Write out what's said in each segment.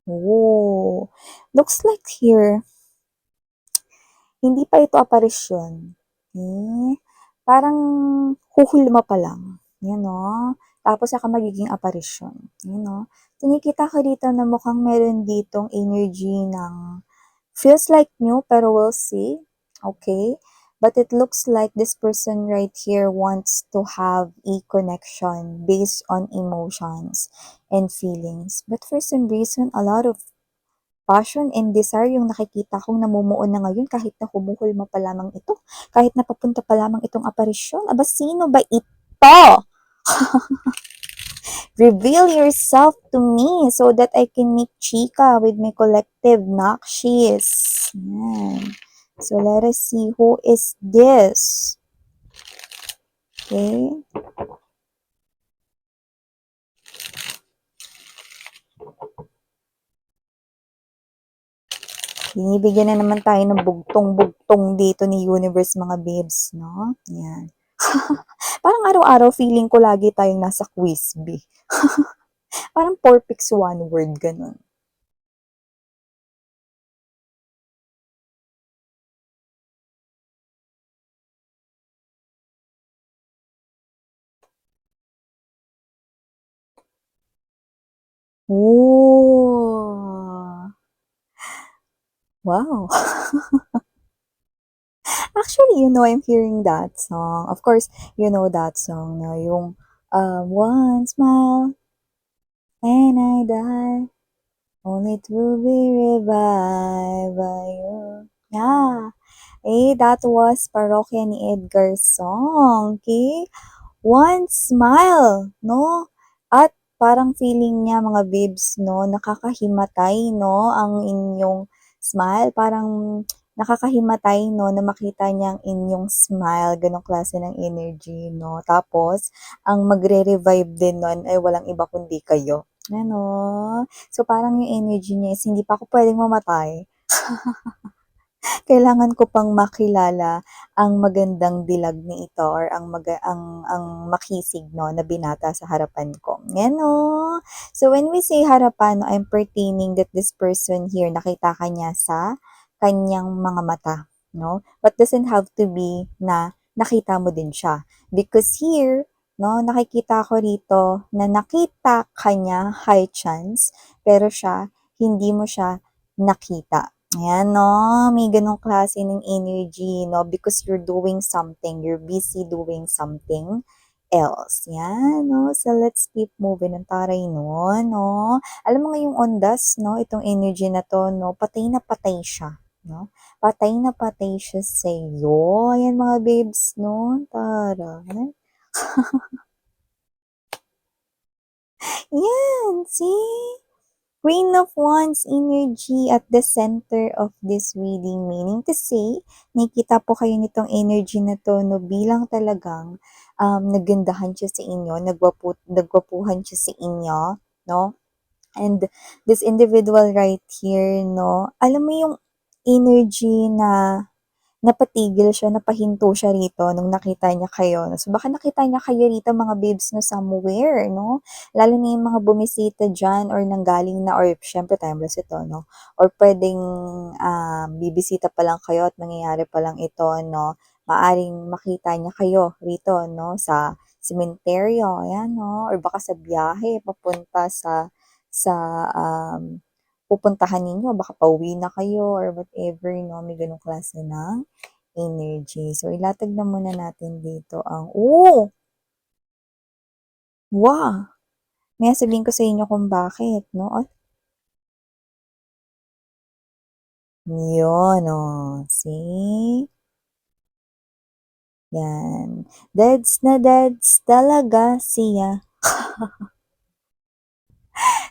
Oh, looks like here, hindi pa ito aparisyon. Parang huhulma pa lang. Yan o. Tapos saka magiging aparisyon. Yan o. Tinikita ko dito na mukhang meron ditong energy ng feels like new pero we'll see. Okay? But it looks like this person right here wants to have a connection based on emotions and feelings. But for some reason, a lot of passion and desire yung nakikita kong namumuo na ngayon kahit na humuhulma pa lamang ito, kahit na papunta pa lamang itong aparisyon. Aba, sino ba ito? Reveal yourself to me so that I can make chika with my collective Nakshis. Yan. So let us see who is this. Okay. Binibigyan na naman tayo ng bugtong-bugtong dito ni Universe mga babes, no? Yan. Parang araw-araw feeling ko lagi tayong nasa quiz, B. Parang 4 picks 1 word, ganun. Oh! Wow! Actually, I'm hearing that song. Of course, you know that song na yung One Smile and I Die, only to be revived by you. Yeah. That was Parokya ni Edgar song. Okay? One Smile, no? At parang feeling niya mga babes, no, nakakahimatay, no, ang inyong smile. Parang nakakahimatay, no, na makita niya ang inyong smile, ganong klase ng energy, no. Tapos, ang magre-revive din nun ay walang iba kundi kayo. Ano? So, parang yung energy niya is hindi pa ako pwedeng mamatay. Kailangan ko pang makilala ang magandang dilag ni ito or ang makisig, no, na binata sa harapan ko. Yan, no? So, when we say harapan, no, I'm pertaining that this person here, nakita ka niya sa kanyang mga mata, no? But doesn't have to be na nakita mo din siya. Because here, no, nakikita ko rito na nakita ka niya, high chance, pero siya, hindi mo siya nakita. Ayan, no? May ganong klase ng energy, no? Because you're doing something. You're busy doing something else. Yan, no? So, let's keep moving. Ang taray no, no? Alam mo ngayong ondas, no? Itong energy na to, no? Patay na patay siya, no? Patay na patay siya sa iyo. Ayan, mga babes, no? Taray. Yan, see? Queen of Wands energy at the center of this reading. Meaning to say, nakikita po kayo nitong energy na to no, bilang talagang nagandahan siya sa inyo, nagwapuhan siya sa inyo, no? And this individual right here, no, alam mo yung energy na napatigil siya, napahinto siya rito nung nakita niya kayo. So, baka nakita niya kayo rito mga babes no somewhere, no? Lalo na yung mga bumisita dyan or nanggaling na or syempre timeless ito, no? Or pwedeng bibisita pa lang kayo at mangyayari pa lang ito, no? Maaring makita niya kayo rito, no? Sa sementeryo, ayan, no? Or baka sa biyahe, papunta sa pupuntahan ninyo, baka pauwi na kayo or whatever, no? May ganong klase ng energy. So, ilatag na muna natin dito ang, wow! May sabihin ko sa inyo kung bakit, no? Oh, yun, oh. See? Yan. Deads talaga siya.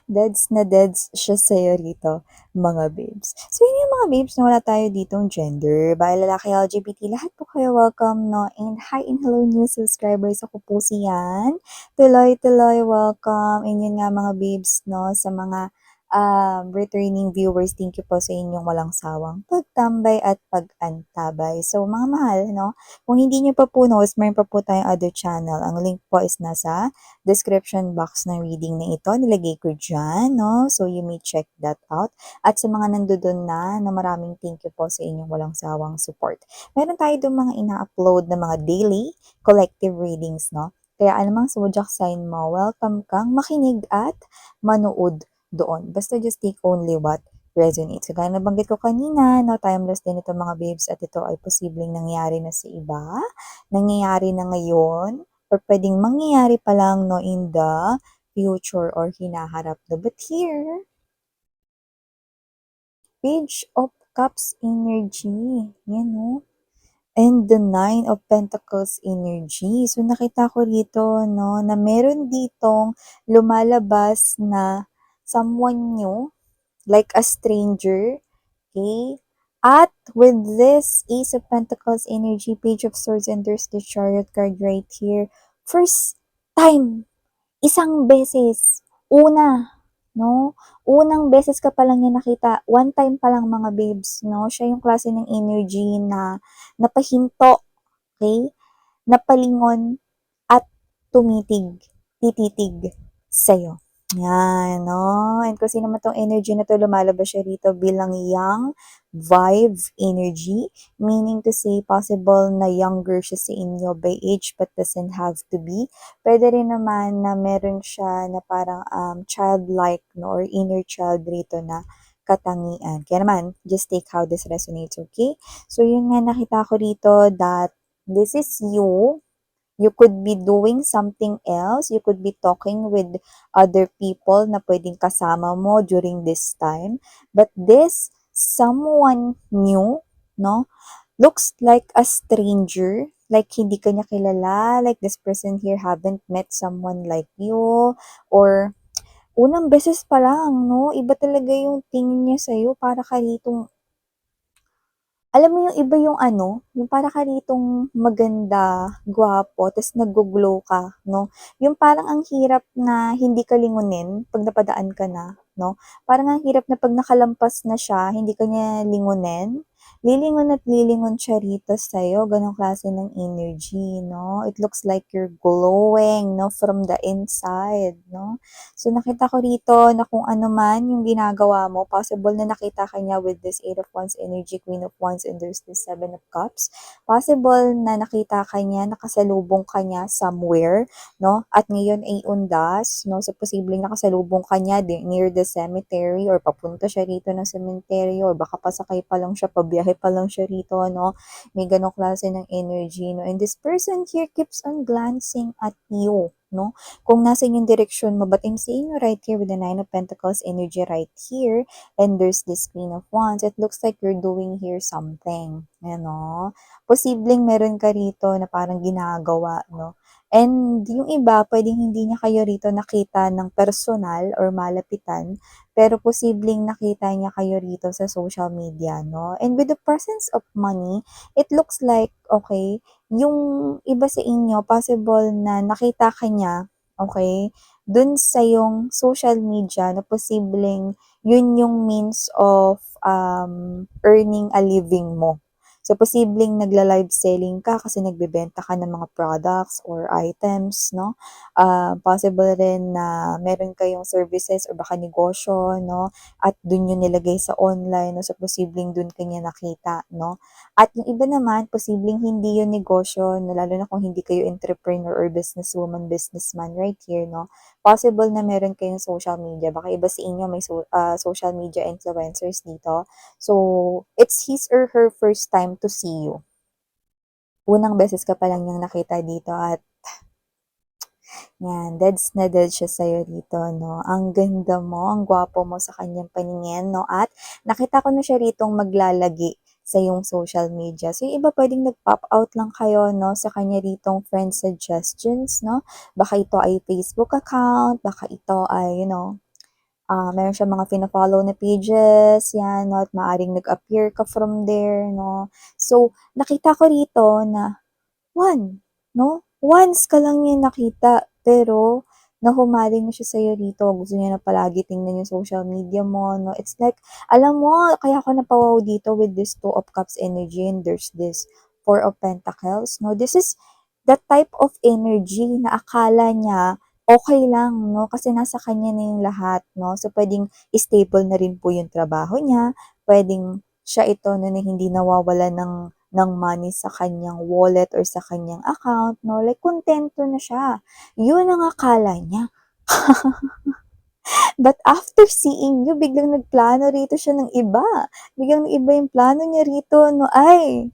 Deads na deads siya sa'yo rito, mga babes. So, yun yung mga babes na wala tayo ditong gender. Bye, lalaki, LGBT, lahat po kayo welcome, no? And hi and hello new subscribers. Ako po si Yan. Tuloy-tuloy welcome. And yun nga mga babes, no? Sa mga returning viewers, thank you po sa inyong walang sawang pagtambay at pag-antabay. So, mga mahal, no? Kung hindi nyo pa po knows, mayroon pa po tayong other channel. Ang link po is nasa description box ng reading na ito. Nilagay ko dyan, no? So, you may check that out. At sa mga nandoon na maraming thank you po sa inyong walang sawang support. Meron tayo doon mga ina-upload na mga daily collective readings, no? Kaya anumang zodiac sign mo, welcome kang makinig at manood doon. Basta just take only what resonates. So, gaya nabanggit ko kanina, no, timeless din ito mga babes at ito ay posibleng nangyari na sa iba, nangyayari na ngayon, or pwedeng mangyayari pa lang no, in the future or hinaharap na. But here, Page of Cups energy. Yan, no? And the Nine of Pentacles energy. So, nakita ko rito, no, na meron ditong lumalabas na someone new, like a stranger, okay? At with this Ace of Pentacles energy, Page of Swords, and there's the Chariot card right here. First time, isang beses, una, no? Unang beses ka pa lang niya nakita, one time pa lang mga babes, no? Siya yung klase ng energy na napahinto, okay? Napalingon at tititig sa'yo. Yan, no? And kung sino man tong energy na to, lumalabas siya rito bilang young vibe energy, meaning to say possible na younger siya sa inyo by age but doesn't have to be. Pwede rin naman na meron siya na parang childlike, no, or inner child rito na katangian. Kaya naman, just take how this resonates, okay? So, yun nga nakita ko rito that this is you. You could be doing something else. You could be talking with other people na pwedeng kasama mo during this time. But this someone new, no, looks like a stranger. Like, hindi ka niya kilala. Like, this person here haven't met someone like you. Or, unang beses pa lang, no? Iba talaga yung tingin niya sa'yo. Para ka ditong alam mo yung iba yung ano, yung para ka ritong maganda, gwapo, ta's naggo-glow ka, 'no? Yung parang ang hirap na hindi ka lingunin 'pag napadaan ka na, 'no? Parang ang hirap na 'pag nakalampas na siya, hindi ka niya lingunin. Lilingon at lilingon siya rito sa'yo, gano'ng klase ng energy, 'no? It looks like you're glowing, 'no, from the inside, 'no? So, nakita ko rito na kung ano man yung ginagawa mo, possible na nakita ka niya with this Eight of Wands energy, Queen of Wands, and there's this Seven of Cups. Possible na nakita ka niya, nakasalubong ka niya somewhere, no? At ngayon ay undas, no? So, posibleng nakasalubong ka niya near the cemetery or papunta siya rito ng cemetery or baka pasakay pa lang siya, pabiyahe pa lang siya rito, no? May ganong klase ng energy, no? And this person here keeps on glancing at you, no? Kung nasa yung direksyon mo, but I'm seeing you right here with the Nine of Pentacles energy right here, and there's this Queen of Wands, it looks like you're doing here something, you know? Posibleng meron ka rito na parang ginagawa, no? And yung iba, pwedeng hindi niya kayo rito nakita ng personal or malapitan, pero posibleng nakita niya kayo rito sa social media, no? And with the presence of money, it looks like, okay, yung iba sa inyo, possible na nakita ka niya, okay, dun sa yung social media na posibleng yun yung means of earning a living mo. So, posibleng nagla-live selling ka kasi nagbebenta ka ng mga products or items, no? Possible rin na meron kayong services or baka negosyo, no? At dun yun nilagay sa online, no? So, posibleng dun kanya nakita, no? At yung iba naman, posibleng hindi yung negosyo, no? Lalo na kung hindi kayo entrepreneur or businesswoman, businessman right here, no? Possible na meron kayong social media. Baka iba sa inyo may social media influencers dito. So, it's his or her first time to see you. Unang beses ka pa lang niyang nakita dito at yan, deads na dead siya sa'yo dito, no? Ang ganda mo, ang gwapo mo sa kanyang paningin, no? At nakita ko na siya ritong maglalagi sa yung social media. So, yung iba pwedeng nag-pop out lang kayo, no? Sa kanya ritong friend suggestions, no? Baka ito ay Facebook account, baka ito ay, meron siya mga fina-follow na pages, yan, no? At maaring nag-appear ka from there, no? So, nakita ko rito na, one, no? Once ka lang niya nakita, pero na humaling na siya sa'yo rito, gusto niya na palagi tingnan yung social media mo, no? It's like, alam mo, kaya ako napawaw dito with this Two of Cups energy and there's this Four of Pentacles, no? This is the type of energy na akala niya okay lang, no? Kasi nasa kanya na yung lahat, no? So, pwedeng stable na rin po yung trabaho niya, pwedeng siya ito no, na hindi nawawala ng money sa kanyang wallet or sa kanyang account, no? Like, kontento na siya. Yun ang akala niya. But after seeing you, biglang nagplano rito siya ng iba. Biglang iba yung plano niya rito, no? Ay,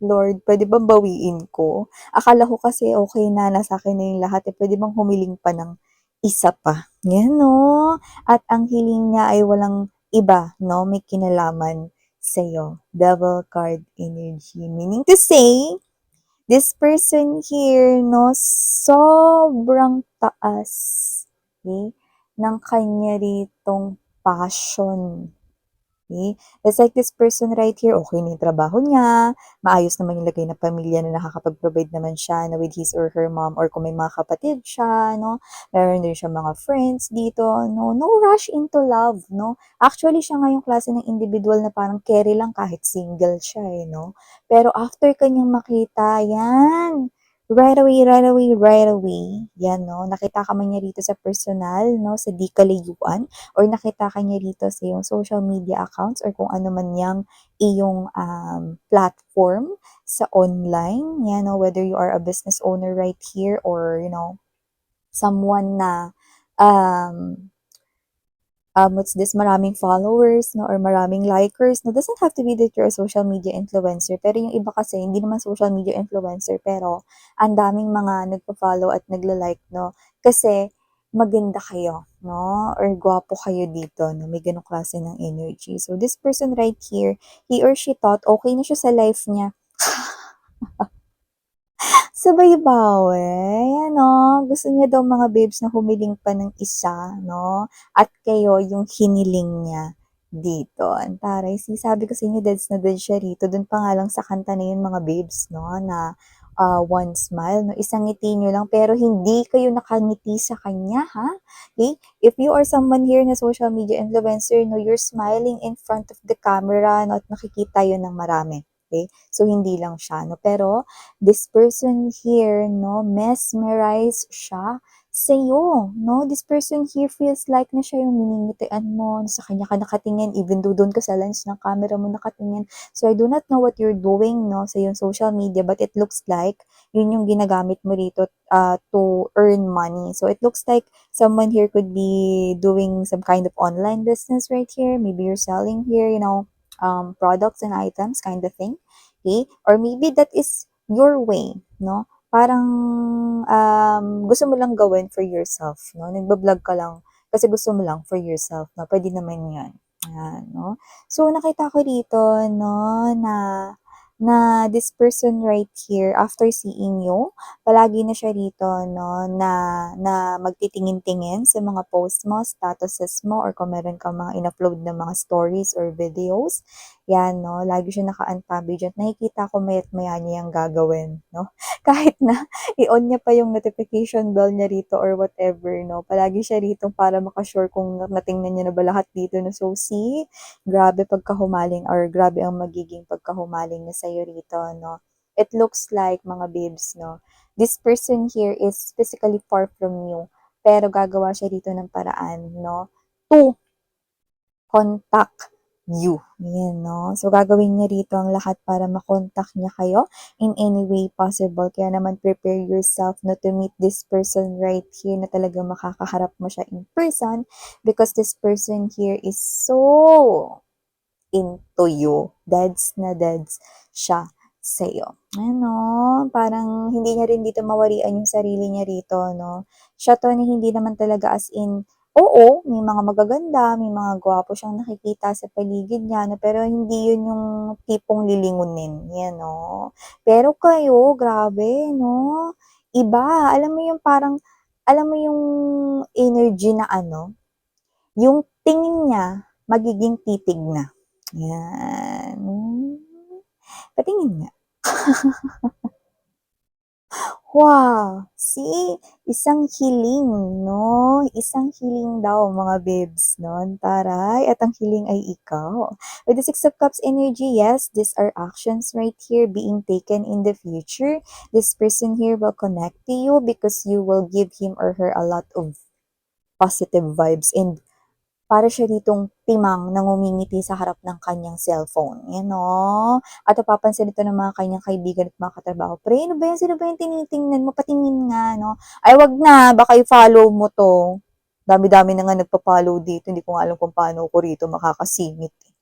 Lord, pwede bang bawiin ko? Akala ko kasi okay na, nasa akin na yung lahat. Eh, pwede bang humiling pa ng isa pa? Yan, no? At ang hiling niya ay walang iba, no? May kinalaman sa'yo. Devil card energy. Meaning to say, this person here, no, sobrang taas, okay, ng kanya ritong passion. Okay? It's like this person right here, okay na yung trabaho niya, maayos naman yung lagay na pamilya na nakakapag-provide naman siya na with his or her mom or kung may mga kapatid siya, no? Meron din siya mga friends dito, no? No rush into love, no? Actually, siya nga yung klase ng individual na parang carry lang kahit single siya, eh, no? Pero after kanyang makita, yan, right away, right away, right away, yan, no? Nakita ka man niya rito sa personal, no? Sa di kalayuan, or nakita ka niya dito sa iyong social media accounts or kung ano man yang iyong platform sa online, yan, no, whether you are a business owner right here or, someone na um, what's this, maraming followers, no, or maraming likers, no, doesn't have to be that you're a social media influencer, pero yung iba kasi, hindi naman social media influencer, pero ang daming mga nagpo-follow at nagla-like, no, kasi maganda kayo, no, or gwapo kayo dito, no, may ganong klase ng energy. So, this person right here, he or she thought, okay na siya sa life niya, sabay bawi, ano, gusto niya daw mga babes na humiling pa ng isa, no? At kayo yung hiniling niya dito. Antaray, sabi ko sa inyo, deads na dead siya rito. Doon pa nga lang sa kanta na yun, mga babes, no? Na one smile, no? Isang ngiti nyo lang, pero hindi kayo nakangiti sa kanya, ha? Okay? If you are someone here na social media influencer, no, you're smiling in front of the camera, no? At nakikita yun ng marami. Okay? So, hindi lang siya, no? Pero, this person here, no, mesmerize siya sa'yo, no? This person here feels like na siya yung miningitian mo, sa kanya ka nakatingin, even though doon ka sa lens ng camera mo nakatingin. So, I do not know what you're doing, no, sa yung social media, but it looks like yun yung ginagamit mo rito to earn money. So, it looks like someone here could be doing some kind of online business right here. Maybe you're selling here, products and items kind of thing. Okay? Or maybe that is your way, no? Parang gusto mo lang gawin for yourself, no? Nagba-vlog ka lang kasi gusto mo lang for yourself, no? Pwede naman 'yan. Ayan, no? So, nakita ko dito, no, na this person right here, after seeing you, palagi na siya rito, no, na magtitingin-tingin sa mga post mo, statuses mo, or kung meron kang mga in-upload na mga stories or videos. Yan, no, lagi siya naka-unpublish dyan. Nakikita ko maya't maya niya yung gagawin, no? Kahit na i-on niya pa yung notification bell niya rito or whatever, no? Palagi siya rito para makasure kung natingnan niya na ba lahat dito, no? So, see, grabe pagkahumaling or grabe ang magiging pagkahumaling na sa'yo rito, no? It looks like, mga babes, no? This person here is physically far from you, pero gagawa siya rito ng paraan, no? To contact you. Yan, no? So, gagawin niya rito ang lahat para makontak niya kayo in any way possible. Kaya naman, prepare yourself na to meet this person right here na talagang makakaharap mo siya in person because this person here is so into you. Dads na dads siya sa'yo. Ano, parang hindi niya rin dito mawarian yung sarili niya rito, no? Siya to na hindi naman talaga as in, oo, may mga magaganda, may mga gwapo siyang nakikita sa paligid niya, no? Pero hindi yun yung tipong lilingunin, yan, no? Pero kayo, grabe, no? Iba, alam mo yung parang, alam mo yung energy na ano, yung tingin niya, magiging titig na. Yan. Patingin nga. Wow! See, isang hiling 'no, isang hiling daw mga bibs 'no, taray at ang hiling ay ikaw. With the Six of Cups energy, yes, these are actions right here being taken in the future. This person here will connect to you because you will give him or her a lot of positive vibes and para siya ditong timang na ngumingiti sa harap ng kanyang cellphone, 'yan 'no. At napapansin ito ng mga kanyang kaibigan at mga katrabaho, "Pre, ano ba 'yan, sino ba 'yang tinitingnan mo, patingin nga 'no." "Ay 'wag na, baka i-follow mo 'to." Dami-dami na nga nagpa-follow dito, hindi ko nga alam kung paano ko rito makakasingit, eh.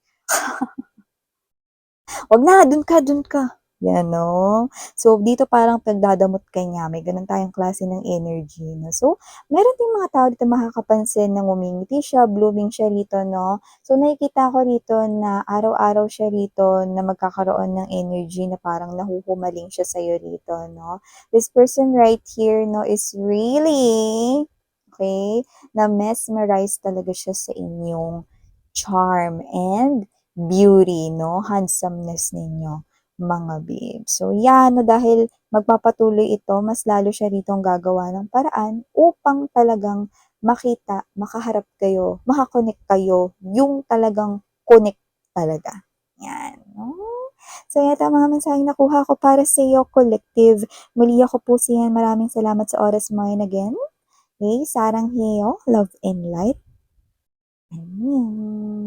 "Wag na, dun ka." 'Yan 'no. So, dito parang pagdadamot ka niya, may gano'n tayong klase ng energy 'no. So, meron ding mga tao dito makakapansin na ngumingiti siya, blooming siya rito 'no. So, nakikita ko rito na araw-araw siya rito na magkakaroon ng energy na parang nahuhumaling siya sa'yo rito 'no. This person right here 'no is really, okay, na-mesmerize talaga siya sa inyong charm and beauty 'no, handsomeness ninyo, mga babe. So 'yan 'no, dahil magpapatuloy ito, mas lalo siya ritong gagawa ng paraan upang talagang makita, makaharap kayo, kayo, yung talagang connect talaga, 'yan 'no. So ito ang mga mensaheng nakuha ko para sa'yo, collective. Muli ako po si Yan, maraming salamat sa oras mo and again, hey, sarang heyo, love and light, annyeong.